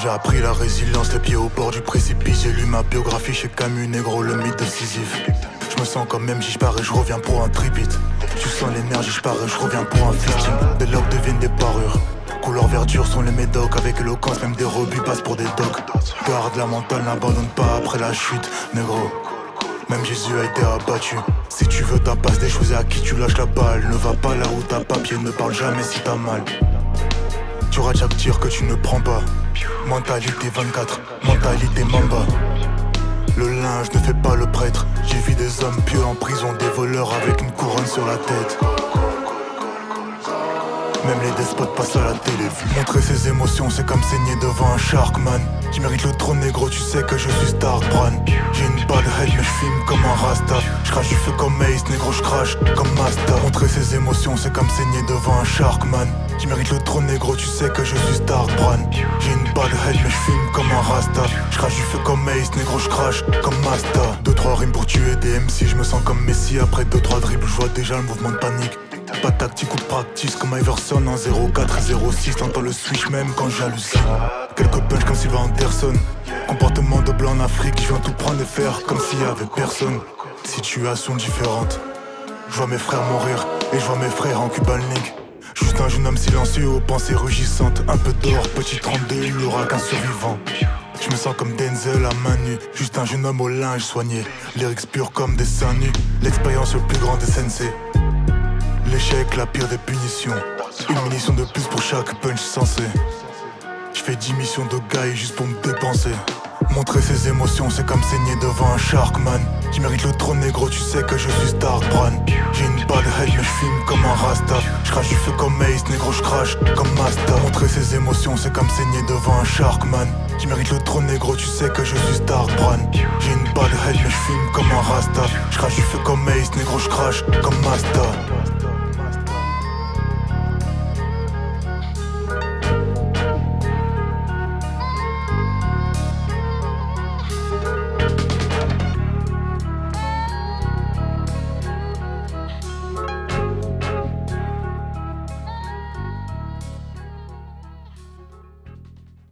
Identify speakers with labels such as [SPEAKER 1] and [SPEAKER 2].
[SPEAKER 1] J'ai appris la résilience, les pieds au bord du précipice. J'ai lu ma biographie chez Camus, négro, le mythe de Sisyphe. Je me sens comme même si je pars et je reviens pour un tripit. Tu sens l'énergie, je pars et je reviens pour un fisting. Des locks deviennent des parures. Couleur verdure sont les médocs. Avec éloquence, même des rebuts passent pour des docs. Garde la mentale, n'abandonne pas après la chute, négro. Même Jésus a été abattu. Si tu veux ta passe des choses et à qui tu lâches la balle. Ne va pas là où t'as papier, ne parle jamais si t'as mal. Tu rates chaque tir que tu ne prends pas. Mentalité 24, mentalité mamba. Le linge ne fait pas le prêtre. J'ai vu des hommes pieux en prison, des voleurs avec une couronne sur la tête. Même les despotes passent à la télé. Montrer ses émotions, c'est comme saigner devant un Sharkman. Qui mérite le trône, négro, tu sais que je suis Stark Bran. J'ai une bad head, mais je filme comme un Rasta. Je crache du feu comme Ace, négro, je crache comme Masta. Montrer ses émotions, c'est comme saigner devant un Sharkman. Qui mérite le trône, négro, tu sais que je suis Stark Bran. J'ai une bad head, mais je filme comme un Rasta. Je crache du feu comme Ace, négro, je crache comme Masta. 2-3 rimes pour tuer des MC, je me sens comme Messi. Après 2-3 dribbles, je vois déjà le mouvement de panique. Pas de tactique ou de practice comme Iverson en 0-4 et 0-6. T'entends le switch même quand j'hallucine. Quelques punch comme Sylvain Anderson. Comportement de blanc en Afrique, je viens tout prendre et faire comme s'il y avait personne. Situation différente. Je vois mes frères mourir et je vois mes frères en Cuban Link. Juste un jeune homme silencieux aux pensées rugissantes. Un peu d'or, petit 32, il n'y aura qu'un survivant. Je me sens comme Denzel à main nue. Juste un jeune homme au linge soigné. Lyrics purs comme des seins nus. L'expérience le plus grand des sensei. L'échec, la pire des punitions. Une munition de plus pour chaque punch sensé. Je fais 10 missions de gars juste pour me dépenser. Montrer ses émotions, c'est comme saigner devant un Sharkman. Qui mérite le trône, négro, tu sais que je suis Stark Bran. J'ai une bad head, mais je filme comme un Rasta. Je crache du feu comme Ace, négro, je crache comme Masta. Montrer ses émotions, c'est comme saigner devant un Sharkman. Qui mérite le trône, négro, tu sais que je suis Stark Bran. J'ai une bad head, mais je filme comme un Rasta. Je crache du feu comme Ace, négro, je crache comme Masta.